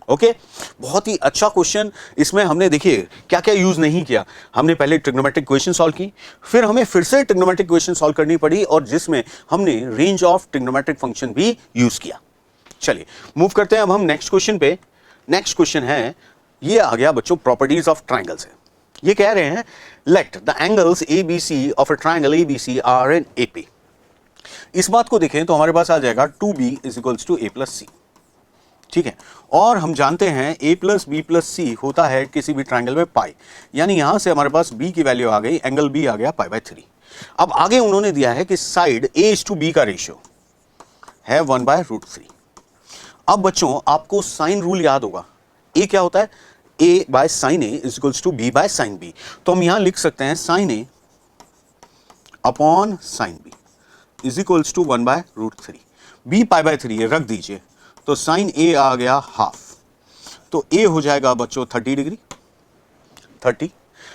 okay बहुत ही अच्छा क्वेश्चन। इसमें हमने देखिए क्या क्या यूज नहीं किया। हमने पहले ट्रिग्नोमेट्रिक इक्वेशन सॉल्व की, फिर हमें फिर से ट्रिग्नोमेट्रिक इक्वेशन सॉल्व करनी पड़ी, और जिसमें हमने रेंज ऑफ ट्रिग्नोमेट्रिक फंक्शन भी यूज किया। चलिए मूव करते हैं अब हम नेक्स्ट क्वेश्चन पे। नेक्स्ट क्वेश्चन है, ये आ गया बच्चों प्रॉपर्टीज ऑफ ट्राइंगल्स है। ये कह रहे हैं let the angles A B C of a triangle A B C are in A P. इस बात को देखें तो हमारे पास आ जाएगा 2b is equals to A plus C, ठीक है। और हम जानते हैं a plus B plus C होता है किसी भी ट्राइंगल में पाई, यानी यहां से हमारे पास b की वैल्यू आ गई, एंगल b आ गया पाई/3। अब आगे उन्होंने दिया है कि साइड a:b का रेशियो है 1/√3। अब बच्चों आपको साइन रूल याद होगा, a क्या होता है, a/sin a is equals to b/sin b। तो हम यहां लिख सकते हैं sin a upon sin b is equals to 1/√3। b पाई/3 ये रख दीजिए, तो साइन a आ गया हाफ, तो a हो जाएगा बच्चों 30 डिग्री 30।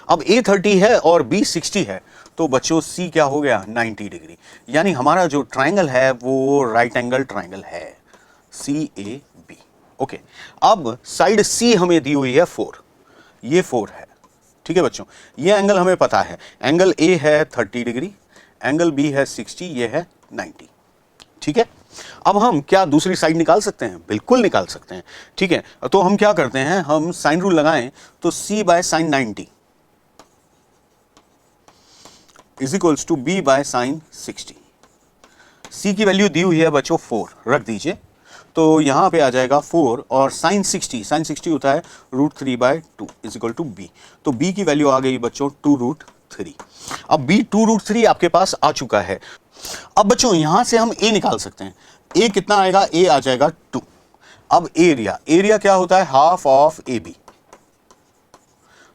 अब a 30 है और b 60 है, तो बच्चों c क्या हो गया 90 डिग्री। यानी हमारा जो ट्राइंगल है वो राइट एंगल ट्राइंगल है CAB। ओके, अब साइड c हमें दी हुई है 4, ये 4 है, ठीक है बच्चों। ये एंगल हमें पता है, एंगल a है 30 डिग्री, एंगल b है 60, ये है 90, ठीक है। अब हम क्या दूसरी साइड निकाल सकते हैं, बिल्कुल निकाल सकते हैं, ठीक है। तो हम क्या करते हैं, हम साइन रूल लगाएं, तो c/sin 90 is equals to b/sin 60। c की वैल्यू दी हुई है बच्चों 4, रख दीजिए, तो यहां पे आ जाएगा 4, और sin 60 होता है √3/2 इज इक्वल टू b। तो b की वैल्यू आ गई बच्चों 2√3। अब b 2√3 आपके पास आ चुका है। अब बच्चों यहां से हम a निकाल सकते हैं, a कितना आएगा, a आ जाएगा 2। अब एरिया क्या होता है, हाफ ऑफ AB,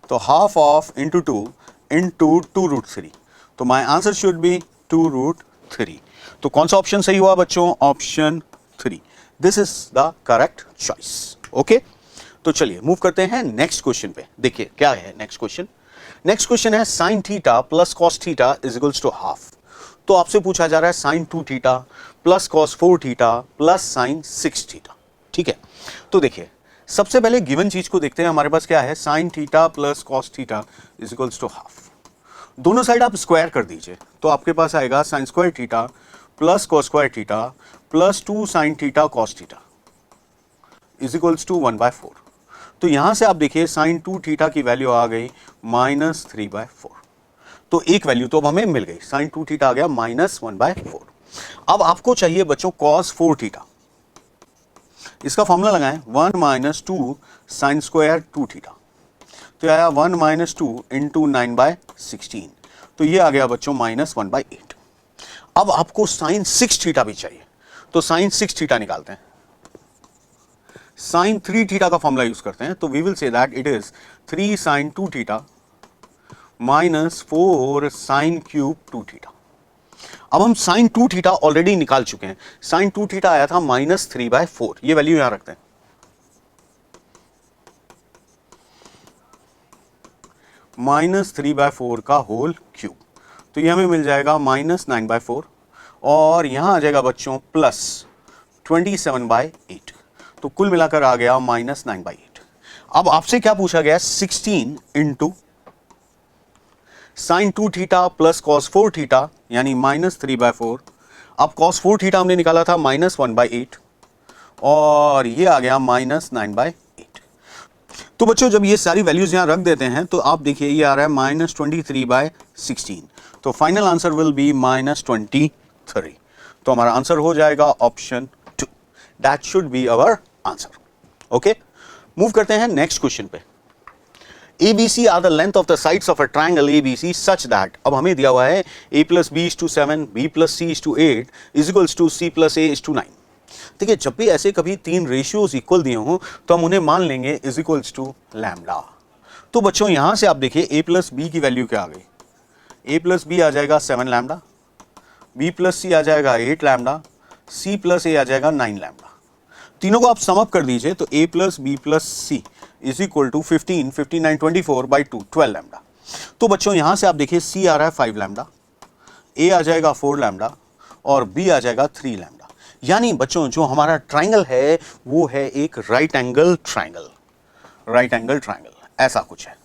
तो हाफ ऑफ इंटू 2 इंटू 2√3, तो माई आंसर शुड बी 2√3। तो कौन सा ऑप्शन सही हुआ बच्चों, option 3, this is the correct choice. Okay, तो चलिए मूव करते हैं नेक्स्ट क्वेश्चन पे। देखिए क्या है नेक्स्ट क्वेश्चन। नेक्स्ट क्वेश्चन है sine theta plus cos theta is equals to half. तो आपसे पूछा जा रहा है sine 2 theta plus cos 4 theta plus sine 6 theta, ठीक है। तो देखिए सबसे पहले गिवन चीज को देखते हैं, हमारे पास क्या है, sine theta plus cos theta is equals to half. दोनों साइड आप स्क्वायर कर दीजिए, तो आपके पास आएगा sine square theta plus cos square theta plus 2 sine theta cos theta is equals to 1/4। तो यहां से आप देखिए साइन 2 थीटा की वैल्यू आ गई -3/4, तो एक वैल्यू तो अब हमें मिल गई, साइन 2 थीटा आ गया -1/4। अब आपको चाहिए बच्चों कॉस 4 थीटा, इसका फॉर्मूला लगाएं 1 - 2 साइन स्क्वायर 2 थीटा, तो आया 1 - 2 इंटू 9/16, तो ये आ गया बच्चों -1/8। अब आपको साइन 6 थीटा भी चाहिए, तो साइन 6 थीटा निकालते हैं, साइन 3 थीटा का फॉर्मूला यूज करते हैं, तो we will say that it is 3 sine 2 theta -4 sine cube 2 theta. अब हम साइन 2 थीटा ऑलरेडी निकाल चुके हैं, साइन 2 थीटा आया था -3/4, ये वैल्यू यहां रखते हैं, -3/4 का होल क्यूब, तो ये हमें मिल जाएगा -9/4, और यहां आ जाएगा बच्चों प्लस 27/8, तो कुल मिलाकर आ गया -9/8। अब आपसे क्या पूछा गया, 16 into sine 2 theta plus cos 4 theta यानी -3/4। अब कॉस 4 थीटा हमने निकाला था -1/8, और ये आ गया -9/8। तो बच्चों जब ये सारी वैल्यूज यहां रख देते हैं, तो आप देखिए ये आ रहा है -23/16, तो फाइनल आंसर विल बी -23। तो हमारा आंसर हो जाएगा option 2, that should be our answer. Okay, move करते हैं नेक्स्ट क्वेश्चन पे। ABC are the length of the sides of a triangle ABC such that, अब हमें दिया हुआ है a plus b is to 7, b plus c is to 8 is equals to c plus a is to 9। देखिए जब भी ऐसे कभी तीन रेशियोज इक्वल दिए हों तो हम उन्हें मान लेंगे इज इक्वल्स टू लैम्डा। तो बच्चों यहां से आप देखिए a प्लस बी की वैल्यू क्या आ गई, a प्लस बी आ जाएगा 7 लैम्डा, b प्लस सी आ जाएगा 8 लैम्डा, c प्लस a आ जाएगा 9 लैम्डा। तीनों को आप समअप कर दीजिए तो a plus B plus C is equal to 15, 59, 24/2 12 lambda. तो बच्चों यहां से आप देखिए c आ रहा है 5 लैम्डा, a आ जाएगा 4 लैम्डा, और b आ जाएगा 3 लैम्डा। यानी बच्चों जो हमारा ट्राइंगल है वो है एक right angle triangle, right angle triangle ऐसा कुछ है,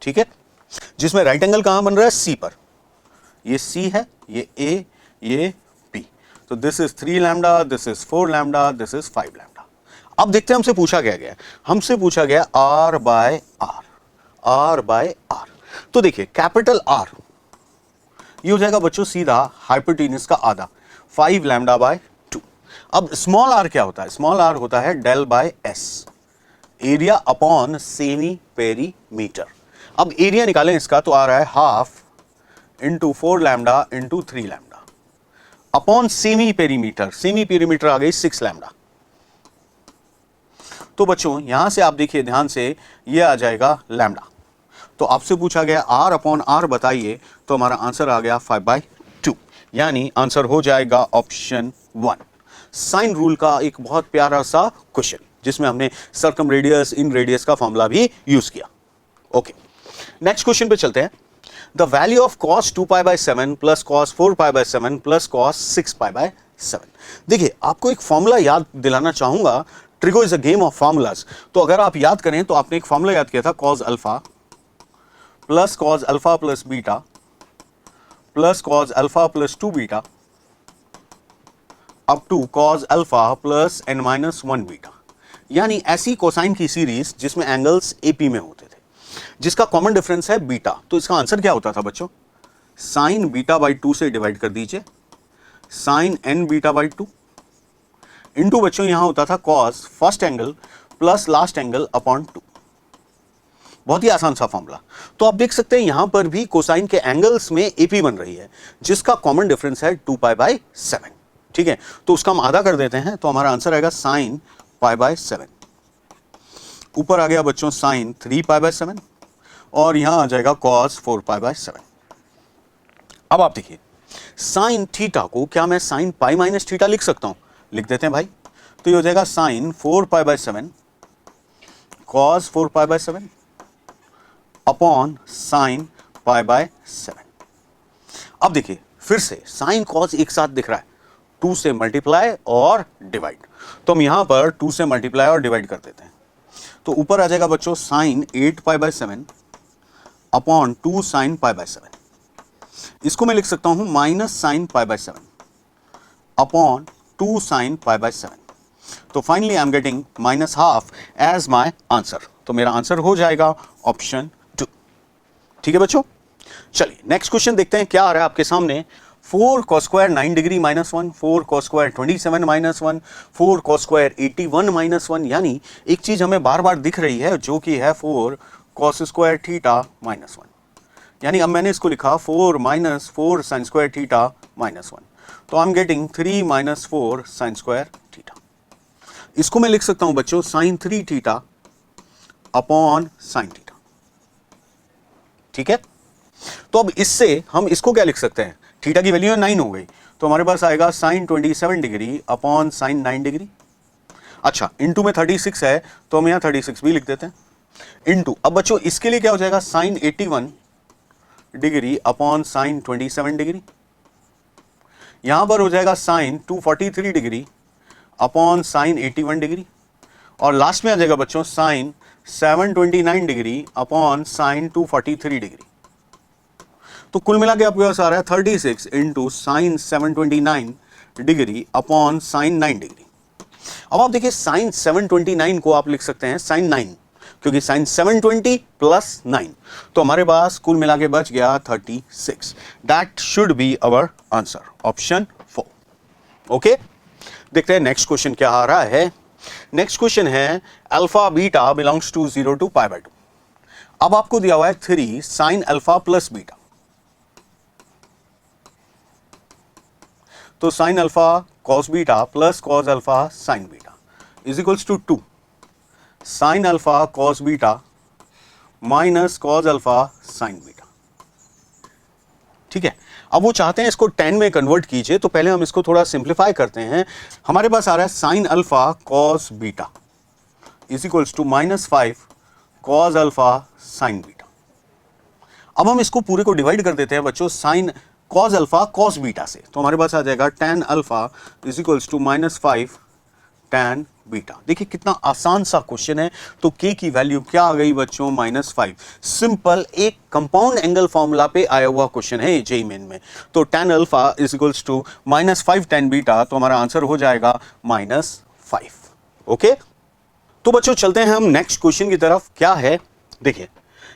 ठीक है, जिसमें राइट एंगल कहां बन रहा है, सी पर। ये सी है, ये ए, ये बी। तो this is 3 lambda, this is 4 lambda, this is 5 lambda. अब देखते हैं हमसे पूछा गया, हमसे पूछा गया R by R, R by R. तो देखिए कैपिटल आर ये हो जाएगा बच्चों सीधा हाइपोटेन्यूज का आधा, 5 लैम्डा बाय 2। अब स्मॉल आर क्या होता है, स्मॉल आर होता है del by S, area upon semi perimeter. अब एरिया निकालें इसका तो आ रहा है half into 4 lambda into 3 lambda upon semi perimeter, semi perimeter आ गई 6 लैम्डा। तो बच्चों यहां से आप देखिए ध्यान से, ये आ जाएगा लैम्डा। तो आपसे पूछा गया आर अपॉन आर बताइए, तो हमारा आंसर आ गया 5/2, यानी आंसर हो जाएगा ऑप्शन 1। साइन रूल का एक बहुत प्यारा सा क्वेश्चन जिसमें हमने सर्कम रेडियस इन रेडियस का फॉर्मूला भी यूज किया। ओके, नेक्स्ट क्वेश्चन पे चलते हैं। The value of cos 2π/7 plus cos 4π/7 plus cos 6π/7। देखिए आपको एक फॉर्मूला याद दिलाना चाहूंगा, trigo is a game of formulas. तो अगर आप याद करें तो आपने एक फॉर्मूला याद किया था cos alpha plus cos alpha plus beta plus cos alpha plus 2 beta up to cos alpha plus n-1 beta. यानी ऐसी कोसाइन की सीरीज जिसमें एंगल्स एपी में होते थे, जिसका कॉमन डिफरेंस है बीटा। तो इसका आंसर क्या होता था बच्चों, साइन बीटा बाई 2 से डिवाइड कर दीजिए, sine n beta by 2 into बच्चों यहां होता था cos first angle plus last angle upon 2। बहुत ही आसान सा फॉर्मूला। तो आप देख सकते हैं यहां पर भी कोसाइन के एंगल्स में एपी बन रही है जिसका कॉमन डिफरेंस है 2π/7। ठीक है, तो उसका हम आधा कर देते हैं तो हमारा आंसर आएगा साइन π/7। ऊपर आ गया बच्चों साइन 3π/7 और यहां आ जाएगा cos 4π/7। अब आप देखिए साइन थीटा को क्या मैं साइन पाई माइनस थीटा लिख सकता हूं, लिख देते हैं भाई। तो ये हो जाएगा साइन 4π/7 cos 4π/7 अपॉन साइन π/7। अब देखिए फिर से साइन कॉस एक साथ दिख रहा है, 2 से मल्टीप्लाई और डिवाइड। तो हम यहां पर 2 से मल्टीप्लाई और डिवाइड कर देते हैं। तो ऊपर आ जाएगा बच्चों साइन 8π/7 अपॉन 2 साइन π/7। इसको मैं लिख सकता हूं माइनस साइन π/7 अपॉन 2 साइन π/7। तो finally I am getting minus half as my answer. तो मेरा आंसर हो जाएगा ऑप्शन 2। ठीक है बच्चों, चलिए नेक्स्ट क्वेश्चन देखते हैं क्या आ रहा है आपके सामने। 4 cos square 9 degree -1, 4 cos square 27 -1, 4 cos square 81 -1। यानी एक चीज हमें बार बार दिख रही है जो कि है 4 cos स्क्वायर थीटा -1। यानी अब मैंने इसको लिखा 4 - 4 sin स्क्वायर थीटा -1। तो आई am getting 3 - 4 sin square theta. इसको मैं लिख सकता हूं बच्चों sin 3 theta upon sin theta. ठीक है, तो अब इससे हम इसको क्या लिख सकते हैं, थीटा की वैल्यू 9 हो गई तो हमारे पास आएगा sin 27 degree upon sin 9 degree. अच्छा, इंटू में 36 है तो हम यहां 36 भी लिख देते हैं इंटू। अब बच्चों इसके लिए क्या हो जाएगा sin 81 degree upon sin 27 degree. यहां पर हो जाएगा sin 243 degree upon sin 81 degree. और लास्ट में आ जाएगा बच्चों sin 729 degree upon sin 243 degree. तो कुल मिला के आपके पास आ रहा है 36 into sign 729 degree upon sine 9 degree. अब आप देखिए साइन 729 को आप लिख सकते हैं साइन 9, क्योंकि साइन 720 प्लस 9। तो हमारे पास कुल मिला के बच गया 36। That should be our answer, option 4। Okay, देखते हैं नेक्स्ट क्वेश्चन क्या आ रहा है। नेक्स्ट क्वेश्चन है alpha beta belongs to 0 to π/2। अब आपको दिया हुआ है 3 साइन अल्फा प्लस बीटा। तो sine alpha cos beta plus cos alpha sine beta is equals to 2 sine alpha cos beta minus cos alpha sine beta. ठीक है, अब वो चाहते हैं इसको 10 में कन्वर्ट कीजिए, तो पहले हम इसको थोड़ा सिंप्लीफाई करते हैं। हमारे पास आ रहा है sine alpha cos beta is equals to -5 cos alpha sine beta. अब हम इसको पूरे को डिवाइड कर देते हैं बच्चों, sine cos alpha cos beta से, तो हमारे पास आ जाएगा tan alpha is equals to -5 tan beta. देखिए कितना आसान सा क्वेश्चन है। तो k की वैल्यू क्या आ गई बच्चों, -5। सिंपल एक कंपाउंड एंगल फॉर्मूला पे आया हुआ क्वेश्चन है जेई मेन में। तो tan alpha is equals to -5 tan beta, तो हमारा आंसर हो जाएगा -5। ओके, तो बच्चों चलते हैं हम नेक्स्ट क्वेश्चन की तरफ। क्या है देखिए,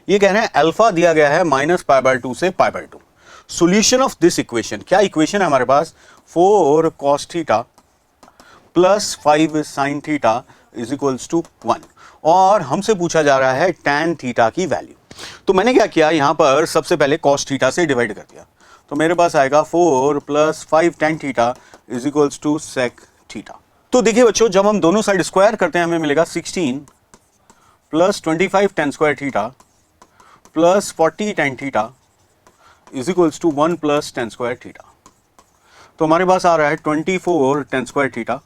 ये कह रहे हैं अल्फा दिया गया है -π/2 से π/2। सॉल्यूशन ऑफ दिस इक्वेशन, क्या इक्वेशन है हमारे पास, 4 cos theta plus 5 sin theta is equals to 1, और हमसे पूछा जा रहा है tan थीटा की वैल्यू। तो मैंने क्या किया, यहां पर सबसे पहले cos थीटा से डिवाइड कर दिया, तो मेरे पास आएगा 4 + 5 tan theta is equals to sec theta. तो देखिए बच्चों, जब हम दोनों साइड स्क्वायर करते हैं हमें मिलेगा 16 + 25 tan square theta plus 40 tan theta is equals to 1 + tan square theta. तो हमारे पास आ रहा है 24 tan square theta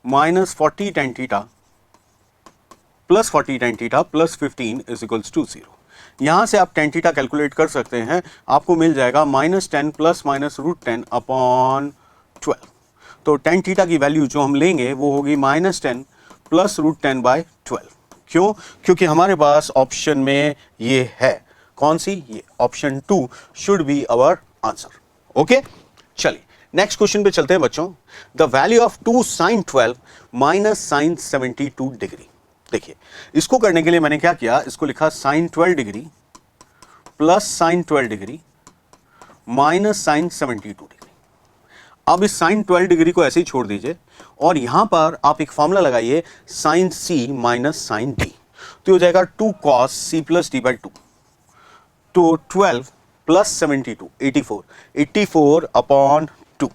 -40 tan theta plus 40 tan theta plus 15 is equals to 0। यहां से आप tan थीटा कैलकुलेट कर सकते हैं, आपको मिल जाएगा -10 ± √10/12। तो tan थीटा की वैल्यू जो हम लेंगे वो होगी -10 + √10/12। क्यों? क्योंकि हमारे पास ऑप्शन में ये है, कौन सी, ये option 2 should be our answer. Okay, चलिए नेक्स्ट क्वेश्चन पे चलते हैं बच्चों। The value of 2 sin 12 - sin 72 degree. देखिए इसको करने के लिए मैंने क्या किया, इसको लिखा sin 12 degree plus sin 12 degree minus sin 72 degree. अब इस sin 12 डिग्री को ऐसे ही छोड़ दीजिए और यहां पर आप एक फॉर्मूला लगाइए sin c - sin d, तो हो जाएगा 2 cos c + d/2। तो 12 + 72 84/2,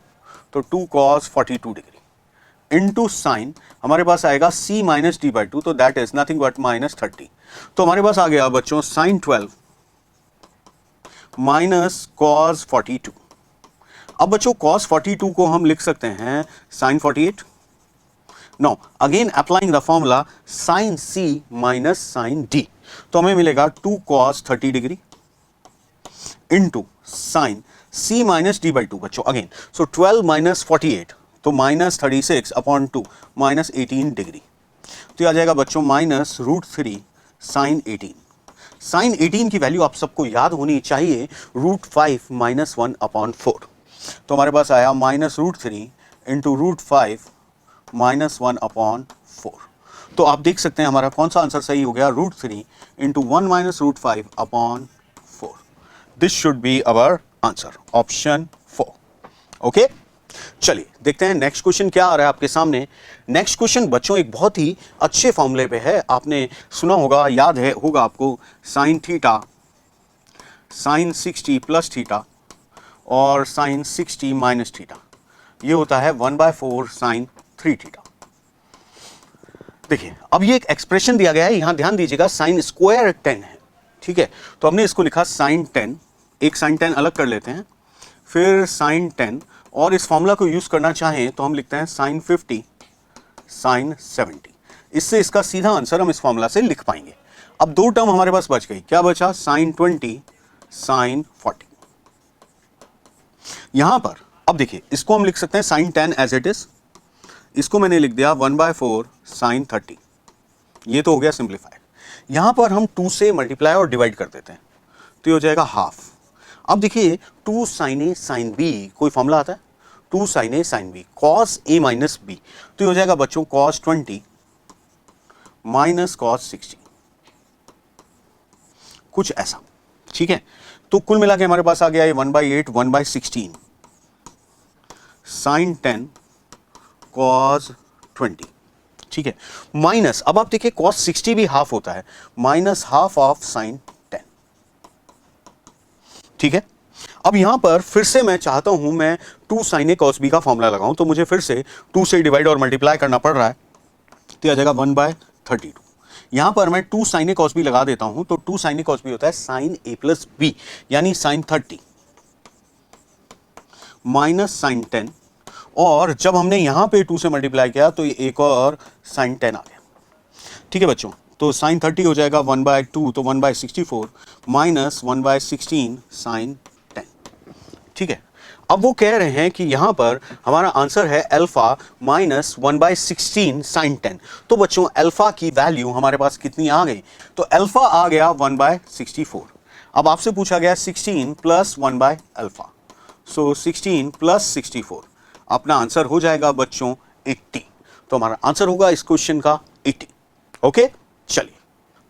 तो 2 cos 42 डिग्री इंटू साइन हमारे पास आएगा c - d/2, तो दैट इज नथिंग बट -30। तो हमारे पास आ गया बच्चों sin 12 cos 42। अब बच्चों cos 42 को हम लिख सकते हैं sin 48। No, again applying the formula sin c - sin d, तो हमें मिलेगा 2 cos 30 degree into sine c - d/2 बच्चों अगेन, सो 12 - 48, तो -36/2 -18 डिग्री। तो ये आ जाएगा बच्चों -√3 sin 18। sin 18 की वैल्यू आप सबको याद होनी चाहिए √5 - 1/4। तो हमारे पास आया -√3 इंटू √5 - 1/4। तो आप देख सकते हैं हमारा कौन सा आंसर सही हो गया, √3 into 1 - √5/4। This should be our answer, option 4। Okay, चलिए देखते हैं नेक्स्ट क्वेश्चन क्या आ रहा है आपके सामने। नेक्स्ट क्वेश्चन बच्चों एक बहुत ही अच्छे फॉर्मूले पे है, आपने सुना होगा, याद है होगा आपको, sin theta sin 60 plus theta और sin 60 माइनस थीटा, ये होता है 1/4 sin 3 थीटा। देखिए अब ये एक एक्सप्रेशन दिया गया है, यहां ध्यान दीजिएगा, sin स्क्वायर 10 है, ठीक है, तो हमने इसको लिखा sin 10, एक sin 10 अलग कर लेते हैं, फिर sin 10, और इस फॉर्मूला को यूज करना चाहें तो हम लिखते हैं sin 50 sin 70। इससे इसका सीधा आंसर हम इस फॉर्मूला से लिख पाएंगे। अब दो टर्म हमारे पास बच गई, क्या बचा, sin 20 sin 40। यहां पर अब देखिए इसको हम लिख सकते हैं sin 10 एज इट इज, इसको मैंने लिख दिया 1/4 sin 30, ये तो हो गया सिंप्लीफाइड। यहां पर हम 2 से मल्टीप्लाई और डिवाइड कर देते हैं, तो ये हो जाएगा हाफ। अब देखिए 2 sin a sin b, कोई फॉर्मूला आता है, 2 sin a sin b cos a minus b, तो ये हो जाएगा बच्चों cos 20 माइनस cos 60, कुछ ऐसा, ठीक है। तो कुल मिला के हमारे पास आ गया ये 1/8 1/16 sin 10 cos 20, ठीक है, माइनस, अब आप देखिए cos 60 भी हाफ होता है, माइनस हाफ ऑफ sin 10, ठीक है। अब यहां पर फिर से मैं चाहता हूं मैं 2 sin a cos b का फॉर्मूला लगाऊं, तो मुझे फिर से 2 से डिवाइड और मल्टीप्लाई करना पड़ रहा है, तो आ जाएगा 1/32। यहां पर मैं 2 sin a cos b लगा देता हूं, तो 2 sin a cos b होता है sin a प्लस b, यानी sin 30 माइनस sin 10, और जब हमने यहां पे 2 से मल्टीप्लाई किया तो ये एक और sin 10 आ गया, ठीक है बच्चों। तो sin 30 हो जाएगा 1/2, तो 1/64 माइनस 1/16 sin 10। ठीक है। अब वो कह रहे हैं कि यहां पर हमारा आंसर है अल्फा माइनस 1/16 साइन 10। तो बच्चों अल्फा की वैल्यू हमारे पास कितनी आ गई? तो अल्फा आ गया 1/64। अब आपसे पूछा गया 16 plus 1 by alpha, so 16 plus 64, अपना आंसर हो जाएगा बच्चों 80। तो हमारा आंसर होगा इस क्वेश्चन का 80। ओके, चलिए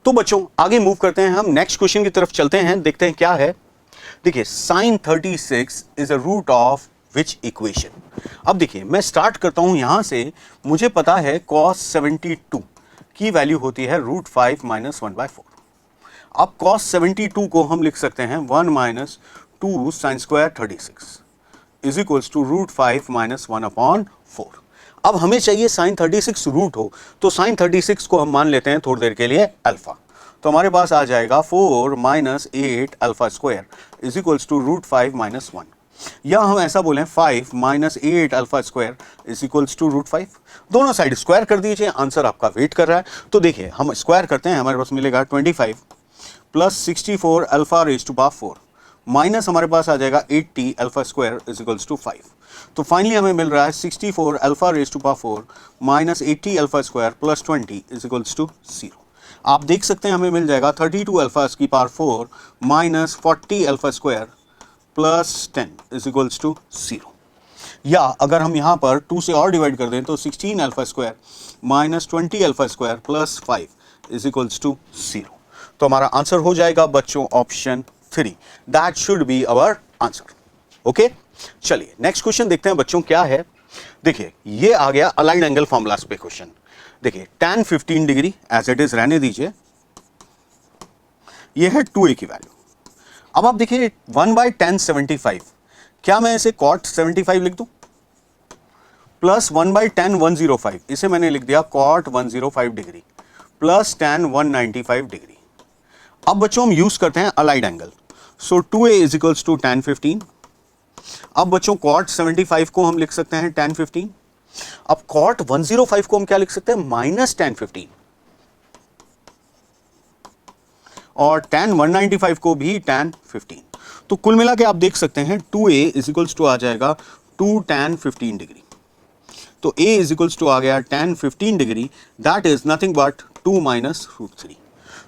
तो बच्चों आगे मूव करते हैं, हम नेक्स्ट क्वेश्चन की तरफ चलते हैं, देखते हैं क्या है। देखिए sine 36 is a root of which equation. अब देखिए मैं स्टार्ट करता हूं यहां से, मुझे पता है cos 72 की वैल्यू होती है √5 माइनस 1/4। अब cos 72 को हम लिख सकते हैं 1 minus 2 sine square 36 is equals to √5 minus 1/4। अब हमें चाहिए साइन 36 रूट हो, तो साइन 36 को हम मान लेते हैं थोड़ी देर के लिए अल्फा। तो हमारे पास आ जाएगा 4 minus 8 alpha square is equals to √5 minus 1, या हम ऐसा बोलें 5 minus 8 alpha square is equals to √5। दोनों साइड स्क्वायर कर दीजिए, आंसर आपका वेट कर रहा है। तो देखिए हम स्क्वायर करते हैं, हमारे पास मिलेगा 25 plus 64 alpha raise to power 4 minus हमारे पास आ जाएगा 80 alpha square is equals to 5। तो फाइनली हमें मिल रहा है 64 alpha raise to power 4 minus 80 alpha square plus 20 is equals to 0। आप देख सकते हैं हमें मिल जाएगा 32 अल्फा की power 4 minus 40 alpha square plus 10 is equals to 0। या अगर हम यहाँ पर 2 से और डिवाइड कर दें तो 16 alpha square minus 20 alpha square plus 5 is equals to 0। तो हमारा आंसर हो जाएगा बच्चों option 3, that should be our answer. Okay, चलिए नेक्स्ट क्वेश्चन देखते हैं बच्चों क्या है। देखिए ये आ गया अलाइंड एंगल फॉर्मूलास पे क्वेश्चन। देखिए tan 15 degree as it is रहने दीजिए, ये है 2a की वैल्यू। अब आप देखिए 1/tan 75, क्या मैं इसे cot 75 लिख दूं? प्लस 1/tan 105, इसे मैंने लिख दिया cot 105 degree plus tan 195 degree. अब बच्चों हम यूज करते हैं allied angle, so 2a is equals to tan 15। अब बच्चों cot 75 को हम लिख सकते हैं tan 15। अब cot 105 को हम क्या लिख सकते हैं? Minus tan 15। और tan 195 को भी tan 15। तो कुल मिला के आप देख सकते हैं 2a इज इक्वल्स टू आ जाएगा 2 tan 15 डिग्री। तो a इज इक्वल्स टू आ गया tan 15 degree, that is nothing but 2 minus √3।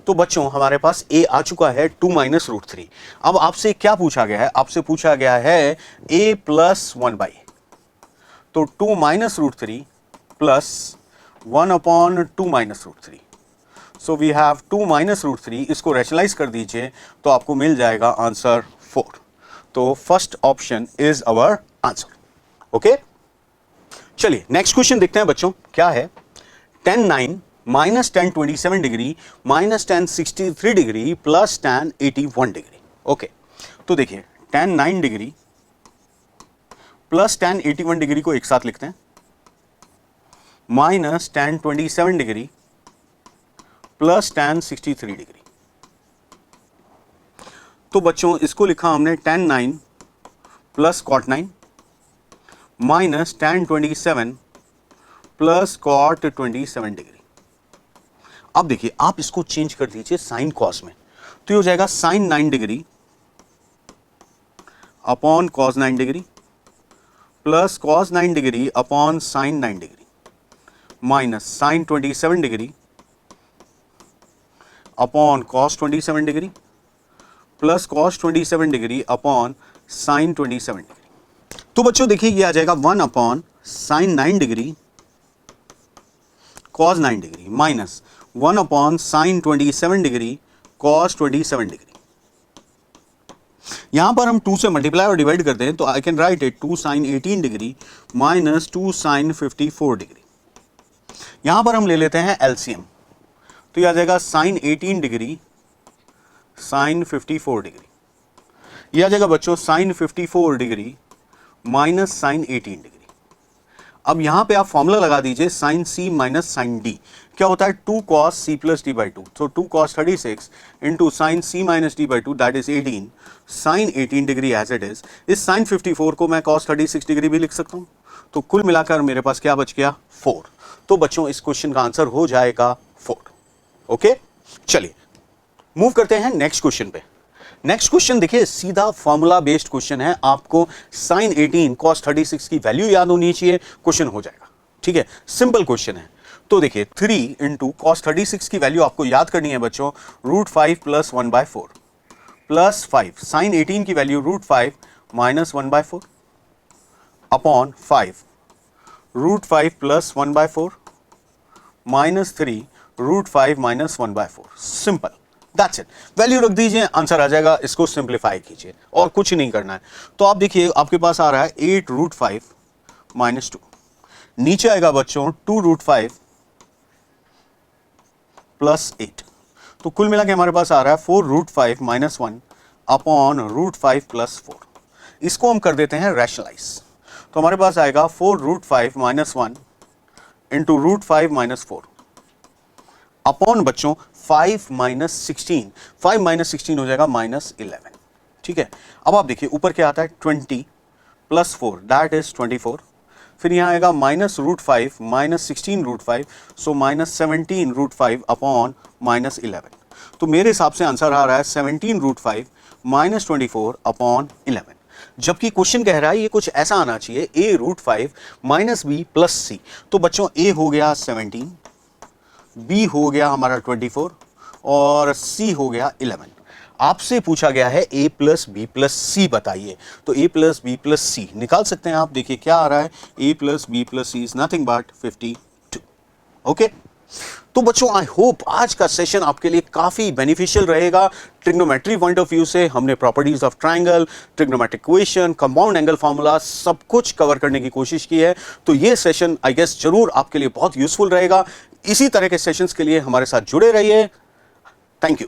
तो बच्चों हमारे पास a आ चुका है 2 माइनस √3। अब आपसे क्या पूछा गया है? आपसे पूछा गया है a प्लस 1/, तो 2 minus √3 plus 1/2 minus √3। So we have 2 minus √3, इसको रैशनलाइज कर दीजिए तो आपको मिल जाएगा आंसर 4। तो first option is our answer. Okay, चलिए नेक्स्ट क्वेश्चन देखते हैं बच्चों क्या है। tan 9 minus tan 27 degree minus tan 63 degree plus tan 81 degree. Okay, तो देखिए tan 9 degree plus tan 81 degree को एक साथ लिखते हैं, minus tan 27 degree plus tan 63 degree. तो बच्चों इसको लिखा हमने tan 9 plus cot 9 minus tan 27 plus cot 27 degree. अब देखिए आप इसको चेंज कर दीजिए साइन कॉस में, तो ये हो जाएगा sine 9 degree upon cos 9 degree plus cos 9 degree upon sine 9 degree minus sine 27 degree upon cos 27 degree plus cos 27 degree upon sine 27 degree. तो बच्चों देखिए ये आ जाएगा 1 upon sine 9 degree cos 9 degree minus 1 upon sine 27 degree cos 27 degree. यहां पर हम 2 से मल्टीप्लाई और डिवाइड कर दें तो I can write it 2 sine 18 degree minus 2 sine 54 degree. यहां पर हम ले लेते हैं एलसीएम, तो यह आ जाएगा साइन 18 डिग्री साइन 54 डिग्री। यह आ जाएगा बच्चों sine 54 degree minus sine 18 degree. अब यहां पे आप फॉर्मूला लगा दीजिए sine C minus sine D, क्या होता है 2 cos c plus D by 2, तो 2 cos 36 into sine C minus D by 2 that is 18 sine 18 degree as it is. इस साइन 54 को मैं cos 36 डिग्री भी लिख सकता हूं। तो कुल मिलाकर मेरे पास क्या बच गया 4। तो बच्चों इस क्वेश्चन का आंसर हो जाएगा 4। ओके, चलिए मूव करते हैं नेक्स्ट क्वेश्चन पे। नेक्स्ट क्वेश्चन देखिए, सीधा फॉर्मूला बेस्ड क्वेश्चन है, आपको sin 18 cos 36 की वैल्यू याद होनी चाहिए, क्वेश्चन हो जाएगा। ठीक है, सिंपल क्वेश्चन है। तो देखिए 3 इंटू cos 36 की वैल्यू आपको याद करनी है बच्चों, √5 प्लस 1/4 प्लस 5 sin 18 की value √5 minus 1/4 upon 5 √5 plus 1/4 minus 3 √5 minus 1/4। Simple, that's it. Value रख दीजिए, आंसर आ जाएगा। इसको सिंप्लीफाई कीजिए और कुछ नहीं करना है। तो आप देखिए आपके पास आ रहा है 8 √5 माइनस 2, नीचे आएगा बच्चों 2 √5 प्लस 8। तो कुल मिला के हमारे पास आ रहा है 4 √5 माइनस 1 अपॉन √5 प्लस 4। इसको हम कर देते हैं रैशनलाइज। तो हमारे पास आएगा 4 √5 माइनस 1 इंटू √5 माइनस 4 अपॉन बच्चों 5 माइनस 16। 5 माइनस 16 हो जाएगा माइनस 11। ठीक है, अब आप देखिए ऊपर क्या आता है 20 प्लस 4 दैट इज 24। फिर यहाँ आएगा minus √5 minus 16 √5, so minus 17 √5 upon minus 11। तो मेरे हिसाब से आंसर आ रहा है 17 √5 माइनस 24 अपॉन 11। जबकि क्वेश्चन कह रहा है ये कुछ ऐसा आना चाहिए a √5 minus b plus c। तो बच्चों a हो गया 17, b हो गया हमारा 24 और c हो गया 11। आपसे पूछा गया है a प्लस बी प्लस सी बताइए, तो a प्लस बी प्लस सी निकाल सकते हैं आप। देखिए क्या आ रहा है, a plus B plus C is nothing but 52। Okay, तो बच्चों आई होप आज का सेशन आपके लिए काफी बेनिफिशियल रहेगा। ट्रिग्नोमेट्री पॉइंट ऑफ व्यू से हमने properties of triangle, trigonometric equation, compound angle formula सब कुछ कवर करने की कोशिश की है। तो ये सेशन आई गेस जरूर आपके लिए बहुत यूजफुल रहेगा। इसी तरह के सेशंस के लिए हमारे साथ जुड़े रहिए। Thank you.